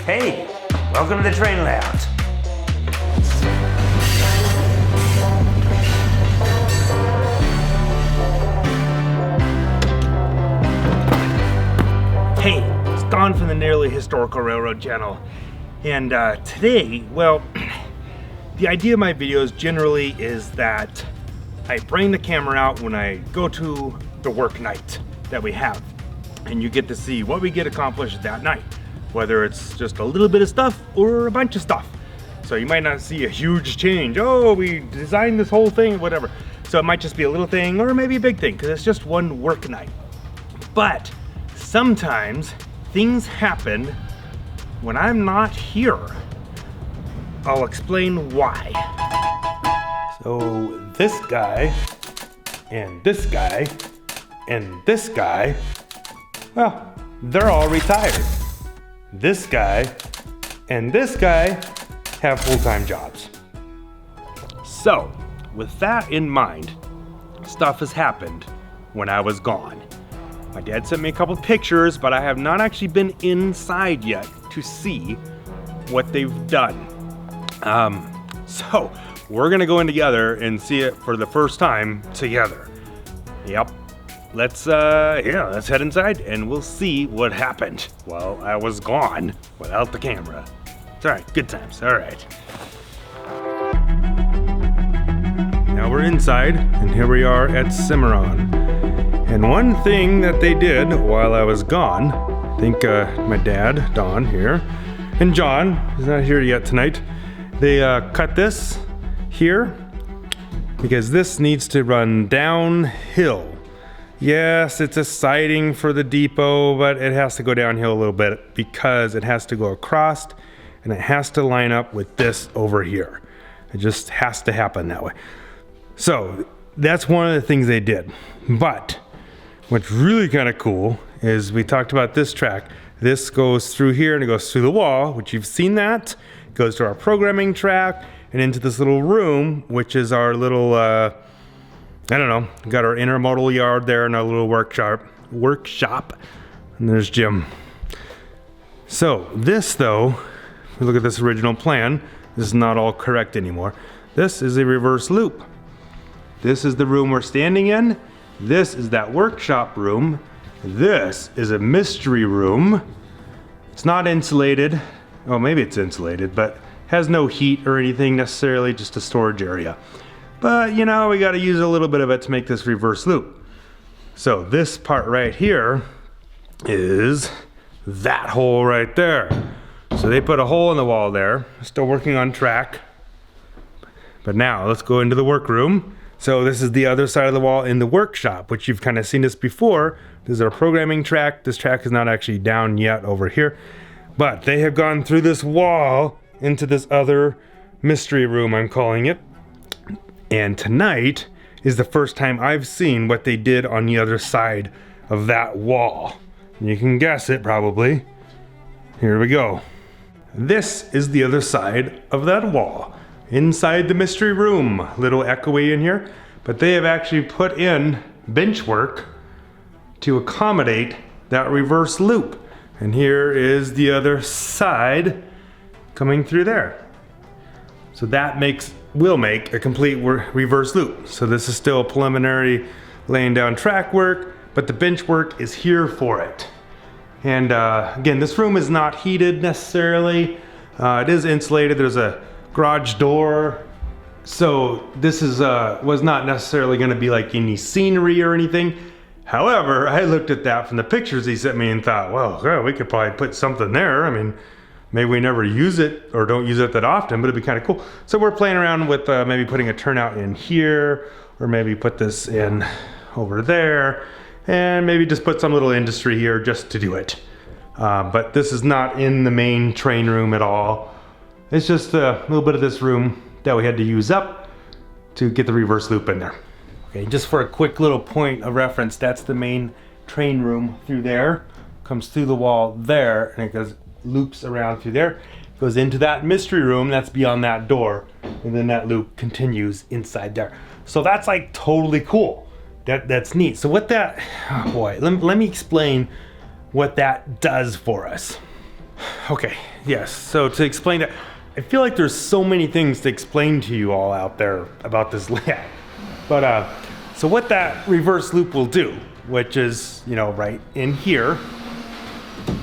Hey, welcome to the train layout. Hey, it's Don from the Nearly Historical Railroad channel. And today, well, the idea of my videos generally is that I bring the camera out when I go to the work night that we have. And you get to see what we get accomplished that night, whether it's just a little bit of stuff or a bunch of stuff. So you might not see a huge change. Oh, we designed this whole thing, whatever. So it might just be a little thing or maybe a big thing because it's just one work night. But sometimes things happen when I'm not here. I'll explain why. So this guy, and this guy, and this guy, well, they're all retired. This guy and this guy have full-time jobs. So, with that in mind, stuff has happened when I was gone. My dad sent me a couple pictures, but I have not actually been inside yet to see what they've done. So we're gonna go in together and see it for the first time together. Yep. Let's head inside and we'll see what happened while I was gone without the camera. It's all right, good times, all right. Now we're inside and here we are at Cimarron. And one thing that they did while I was gone, I think my dad, Don here, and John, he's not here yet tonight, they cut this here because this needs to run downhill. Yes, it's a siding for the depot, but it has to go downhill a little bit because it has to go across and it has to line up with this over here. It just has to happen that way. So that's one of the things they did. But what's really kind of cool is we talked about this track. This goes through here and it goes through the wall, which you've seen that. It goes to our programming track and into this little room, which is our little, I don't know, got our intermodal yard there and our little workshop. And there's Jim. So this though, if we look at this original plan, this is not all correct anymore. This is a reverse loop. This is the room we're standing in. This is that workshop room. This is a mystery room. It's not insulated. Oh, maybe it's insulated, but has no heat or anything necessarily, just a storage area. But you know, we gotta use a little bit of it to make this reverse loop. So this part right here is that hole right there. So they put a hole in the wall there. Still working on track. But now let's go into the workroom. So this is the other side of the wall in the workshop, which you've kind of seen this before. This is our programming track. This track is not actually down yet over here. But they have gone through this wall into this other mystery room, I'm calling it. And tonight is the first time I've seen what they did on the other side of that wall. And you can guess it probably. Here we go. This is the other side of that wall. Inside the mystery room, little echoey in here, but they have actually put in bench work to accommodate that reverse loop. And here is the other side coming through there. So that will make a complete reverse loop. So this is still preliminary laying down track work, but the bench work is here for it. And again, this room is not heated necessarily. It is insulated. There's a garage door. So this is was not necessarily gonna be like any scenery or anything. However, I looked at that from the pictures he sent me and thought, well, yeah, we could probably put something there. I mean, maybe we never use it or don't use it that often, but it'd be kind of cool. So we're playing around with maybe putting a turnout in here, or maybe put this in over there, and maybe just put some little industry here just to do it. But this is not in the main train room at all. It's just a little bit of this room that we had to use up to get the reverse loop in there. Okay, just for a quick little point of reference, that's the main train room through there. Comes through the wall there, and it goes loops around through there. Goes into that mystery room that's beyond that door, and then that loop continues inside there. So that's like totally cool. That's neat. So what that, oh boy, let me explain what that does for us. Okay, Yes, so to explain that, I feel like there's so many things to explain to you all out there about this layout. But so what that reverse loop will do, which is, you know, right in here,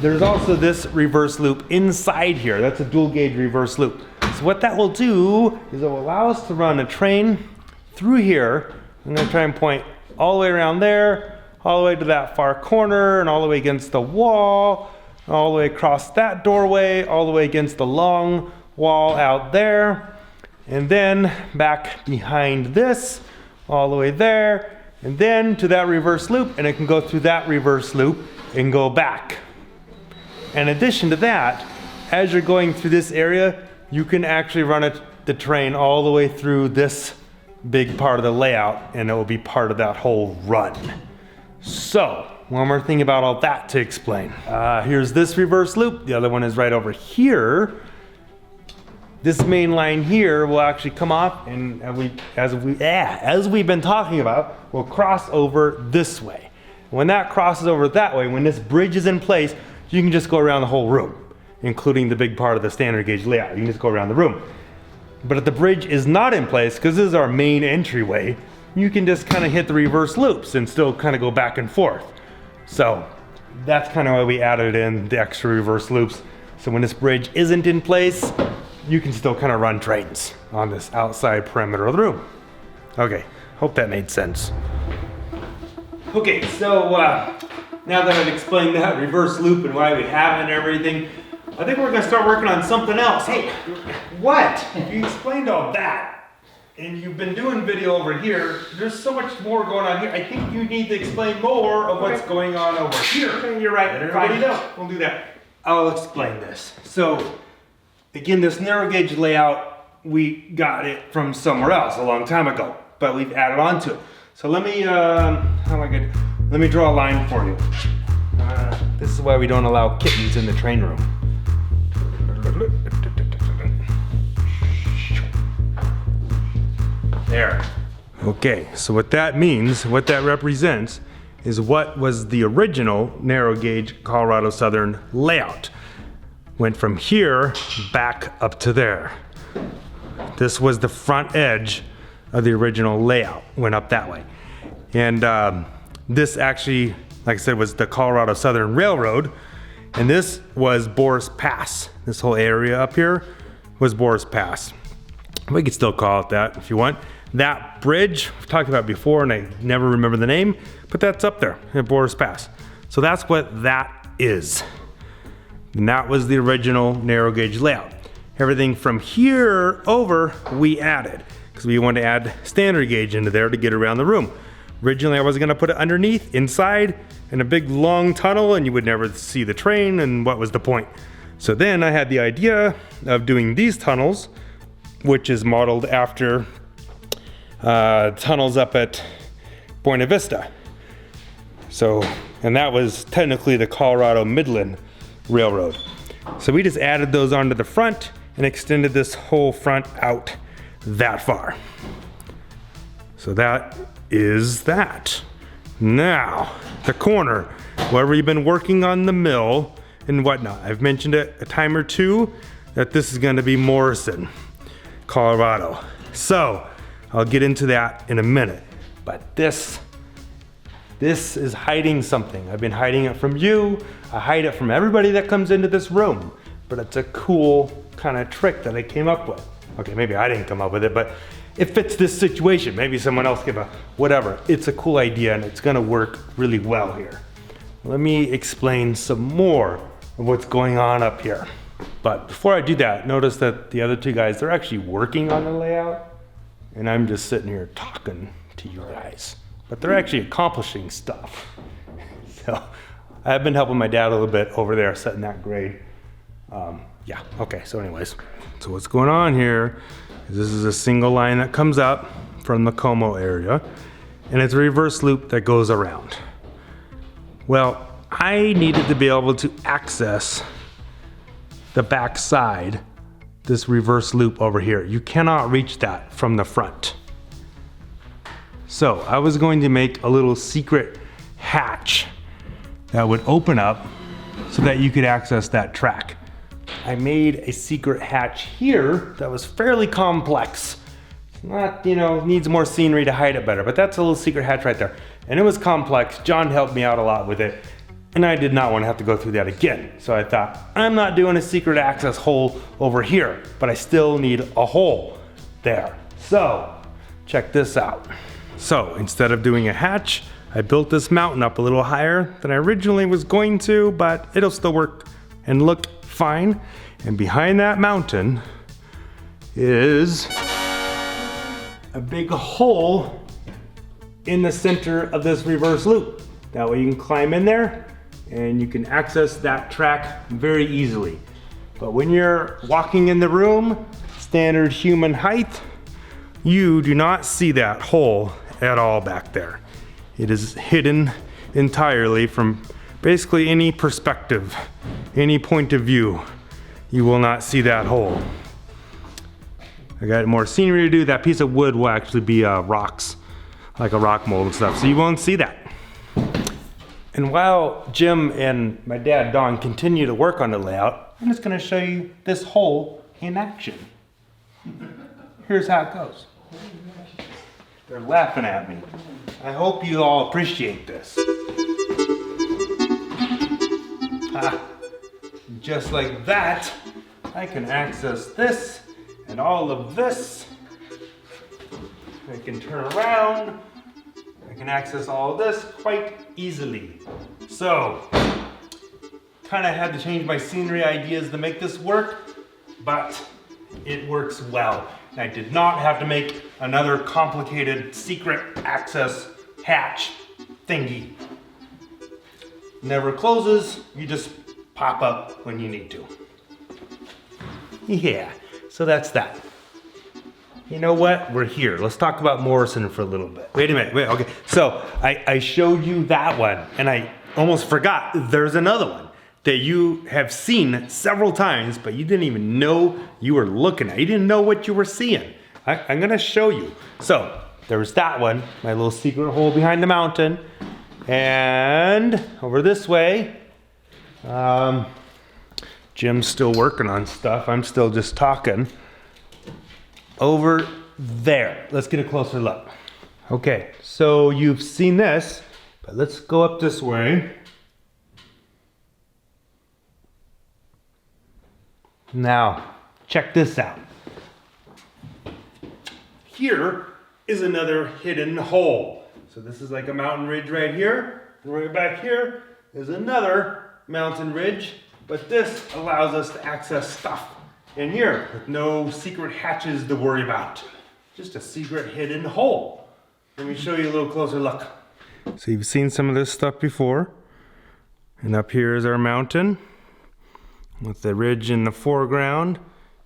there's also this reverse loop inside here. That's a dual gauge reverse loop. So what that will do is it will allow us to run a train through here. I'm gonna try and point all the way around there, all the way to that far corner, and all the way against the wall, all the way across that doorway, all the way against the long wall out there, and then back behind this, all the way there, and then to that reverse loop, and it can go through that reverse loop and go back. In addition to that, as you're going through this area, you can actually run the train all the way through this big part of the layout, and it will be part of that whole run. So, one more thing about all that to explain. Here's this reverse loop. The other one is right over here. This main line here will actually come off, and as we've been talking about, will cross over this way. When that crosses over that way, when this bridge is in place, you can just go around the whole room, including the big part of the standard gauge layout. You can just go around the room. But if the bridge is not in place, because this is our main entryway, you can just kind of hit the reverse loops and still kind of go back and forth. So that's kind of why we added in the extra reverse loops. So when this bridge isn't in place, you can still kind of run trains on this outside perimeter of the room. Okay, hope that made sense. Okay, so now that I've explained that reverse loop and why we have it and everything, I think we're gonna start working on something else. Hey, what? You explained all that, and you've been doing video over here. There's so much more going on here. I think you need to explain more of what's going on over here. Okay, you're right. Everybody know. We'll do that. I'll explain this. So, again, this narrow gauge layout, we got it from somewhere else a long time ago, but we've added on to it. So let me, let me draw a line for you. This is why we don't allow kittens in the train room. There. Okay, so what that means, what that represents, is what was the original narrow gauge Colorado Southern layout. Went from here back up to there. This was the front edge of the original layout, went up that way. And this actually, like I said, was the Colorado Southern Railroad, and this was Boris Pass. This whole area up here was Boris Pass. We could still call it that if you want. That bridge, we've talked about before and I never remember the name, but that's up there at Boris Pass. So that's what that is. And that was the original narrow gauge layout. Everything from here over, we added, because we wanted to add standard gauge into there to get around the room. Originally, I was gonna put it underneath, inside, in a big long tunnel, and you would never see the train, and what was the point? So then I had the idea of doing these tunnels, which is modeled after tunnels up at Buena Vista. So, and that was technically the Colorado Midland Railroad. So we just added those onto the front and extended this whole front out that far. So that is that. Now, the corner, wherever you've been working on the mill and whatnot. I've mentioned it a time or two that this is gonna be Morrison, Colorado. So, I'll get into that in a minute. But this is hiding something. I've been hiding it from you. I hide it from everybody that comes into this room. But it's a cool kind of trick that I came up with. Okay, maybe I didn't come up with it, but it fits this situation. Maybe someone else gave a whatever. It's a cool idea and it's gonna work really well here. Let me explain some more of what's going on up here. But before I do that, notice that the other two guys, they're actually working on the layout, and I'm just sitting here talking to you guys. But they're actually accomplishing stuff. So I've been helping my dad a little bit over there setting that grade. Yeah, okay, so anyways. So what's going on here is this is a single line that comes up from the Como area, and it's a reverse loop that goes around. Well, I needed to be able to access the back side, this reverse loop over here. You cannot reach that from the front. So I was going to make a little secret hatch that would open up so that you could access that track. I made a secret hatch here that was fairly complex. It's not, needs more scenery to hide it better, but that's a little secret hatch right there. And it was complex. John helped me out a lot with it, and I did not want to have to go through that again. So I thought, I'm not doing a secret access hole over here, but I still need a hole there. So check this out. So instead of doing a hatch, I built this mountain up a little higher than I originally was going to, but it'll still work and look fine. And behind that mountain is a big hole in the center of this reverse loop. That way you can climb in there and you can access that track very easily. But when you're walking in the room, standard human height, you do not see that hole at all back there. It is hidden entirely from basically any perspective, any point of view. You will not see that hole. I got more scenery to do. That piece of wood will actually be rocks, like a rock mold and stuff, so you won't see that. And while Jim and my dad, Don, continue to work on the layout, I'm just gonna show you this hole in action. Here's how it goes. They're laughing at me. I hope you all appreciate this. Just like that, I can access this and all of this. I can turn around. I can access all of this quite easily. So, kind of had to change my scenery ideas to make this work, but it works well. And I did not have to make another complicated secret access hatch thingy. Never closes, you just pop up when you need to. Yeah, so that's that. You know what? We're here. Let's talk about Morrison for a little bit. Wait a minute, okay. So I showed you that one and I almost forgot there's another one that you have seen several times, but you didn't even know you were looking at. You didn't know what you were seeing. I'm gonna show you. So there was that one, my little secret hole behind the mountain. And over this way, Jim's still working on stuff. I'm still just talking. Over there, let's get a closer look. Okay, so you've seen this, but let's go up this way. Now, check this out. Here is another hidden hole. So this is like a mountain ridge right here. And right back here is another mountain ridge, but this allows us to access stuff in here with no secret hatches to worry about. Just a secret hidden hole. Let me show you a little closer look. So you've seen some of this stuff before. And up here is our mountain with the ridge in the foreground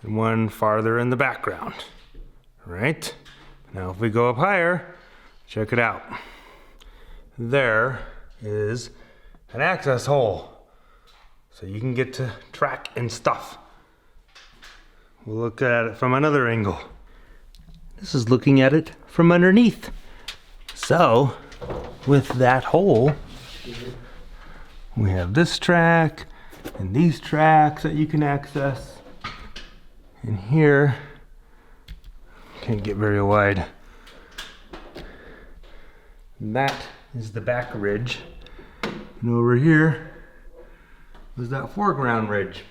and one farther in the background. All right? Now if we go up higher, check it out. There is an access hole. So you can get to track and stuff. We'll look at it from another angle. This is looking at it from underneath. So, with that hole, we have this track and these tracks that you can access. And here, can't get very wide. And that is the back ridge. And over here was that foreground ridge.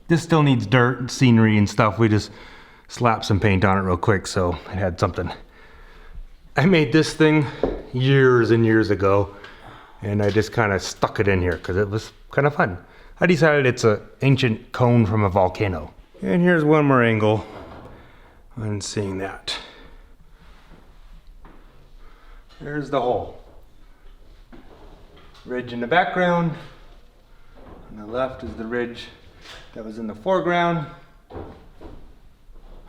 This still needs dirt and scenery and stuff. We just slapped some paint on it real quick so it had something. I made this thing years and years ago and I just kind of stuck it in here because it was kind of fun. I decided it's an ancient cone from a volcano. And here's one more angle on seeing that. There's the hole. Ridge in the background. On the left is the ridge that was in the foreground.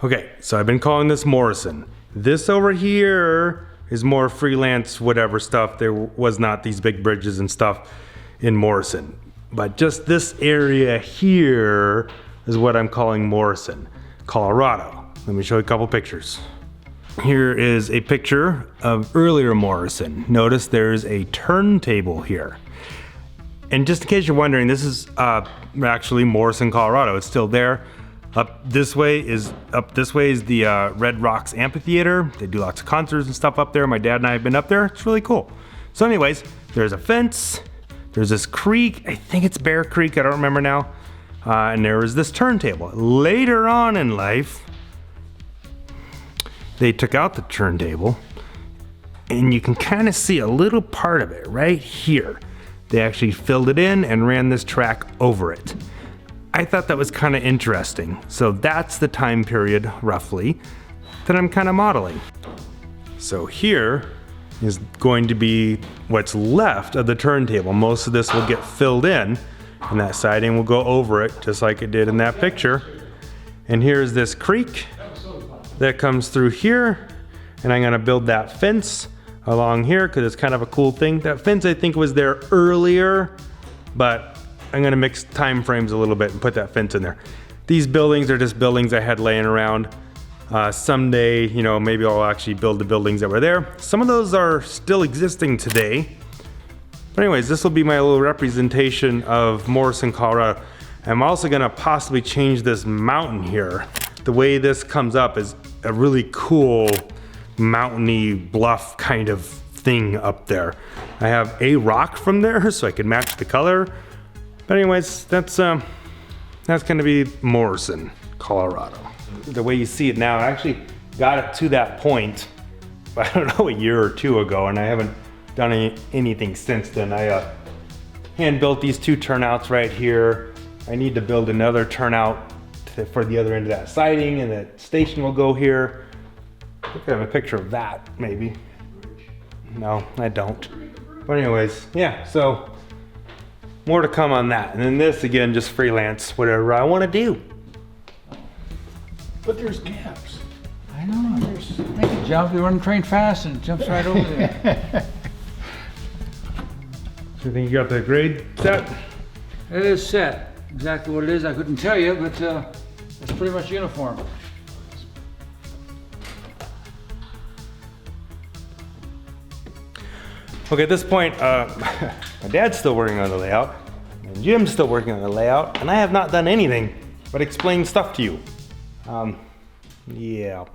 Okay, so I've been calling this Morrison. This over here is more freelance whatever stuff. There was not these big bridges and stuff in Morrison. But just this area here is what I'm calling Morrison, Colorado. Let me show you a couple pictures. Here is a picture of earlier Morrison. Notice there's a turntable here. And just in case you're wondering, this is actually Morrison, Colorado. It's still there. Up this way is the Red Rocks Amphitheater. They do lots of concerts and stuff up there. My dad and I have been up there. It's really cool. So anyways, there's a fence. There's this creek. I think it's Bear Creek. I don't remember now. And there was this turntable. Later on in life, they took out the turntable, and you can kind of see a little part of it right here. They actually filled it in and ran this track over it. I thought that was kind of interesting. So that's the time period, roughly, that I'm kind of modeling. So here is going to be what's left of the turntable. Most of this will get filled in, and that siding will go over it, just like it did in that picture. And here's this creek that comes through here, and I'm gonna build that fence along here because it's kind of a cool thing. That fence I think was there earlier, but I'm gonna mix time frames a little bit and put that fence in there. These buildings are just buildings I had laying around. Someday, you know, maybe I'll actually build the buildings that were there. Some of those are still existing today. But anyways, this will be my little representation of Morrison, Colorado. I'm also gonna possibly change this mountain here. The way this comes up is a really cool mountainy bluff kind of thing up there. I have a rock from there so I can match the color. But anyways, that's gonna be Morrison, Colorado. The way you see it now, I actually got it to that point, I don't know, a year or two ago, and I haven't done anything since then. I hand built these two turnouts right here. I need to build another turnout for the other end of that siding, and that station will go here. I think I have a picture of that, maybe. No, I don't. But anyways, yeah, so more to come on that. And then this, again, just freelance, whatever I want to do. But there's gaps. I know, there's, I can jump, you run the train fast and it jumps right over there. So you think you got the grade set? It is set, exactly what it is, I couldn't tell you, but it's pretty much uniform. Okay, at this point, my dad's still working on the layout, and Jim's still working on the layout, and I have not done anything but explain stuff to you. Yeah.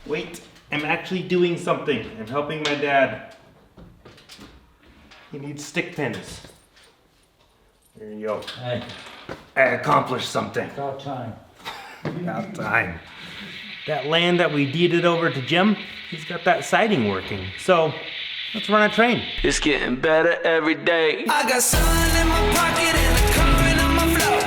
Wait, I'm actually doing something. I'm helping my dad. He needs stick pins. There you go. Hey, I accomplished something. about time. About time. That land that we deeded over to Jim, he's got that siding working. So let's run a train. It's getting better every day. I got sun in my pocket and a current on my flow.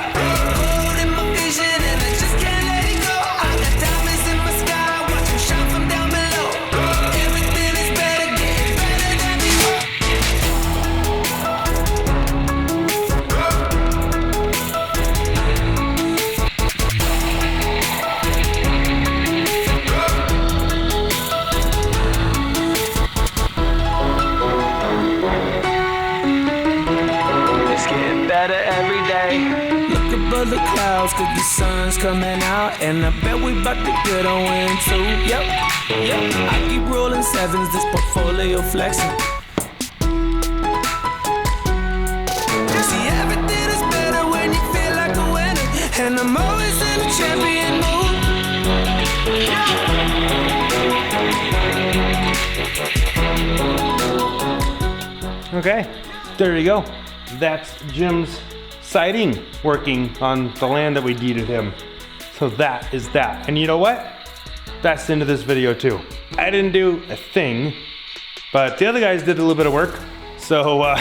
Gold in my vision and I just can't let it go. I got diamonds in my sky, watch them shine from down below. Everything is better, getting better than before. It's getting better every day. Look above the clouds cause the sun's coming out. And I bet we bout to get a win too. Yep. I keep rolling sevens, this portfolio flexing. See, everything is better when you feel like a winner. And I'm always in a champion mood. Okay, there you go. That's Jim's siding working on the land that we deeded him. So that is that. And you know what? That's the end of this video too. I didn't do a thing, but the other guys did a little bit of work. So,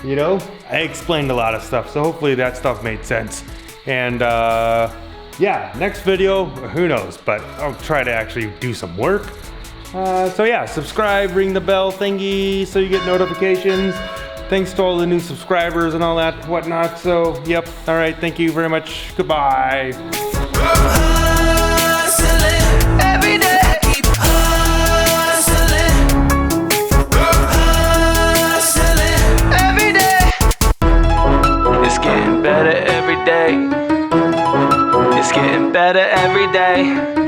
you know, I explained a lot of stuff. So hopefully that stuff made sense. And yeah, next video, who knows, but I'll try to actually do some work. So yeah, subscribe, ring the bell thingy so you get notifications. Thanks to all the new subscribers and all that whatnot. So, yep. All right. Thank you very much. Goodbye. Hustling every day. Keep hustling. Hustling every day. It's getting better every day. It's getting better every day.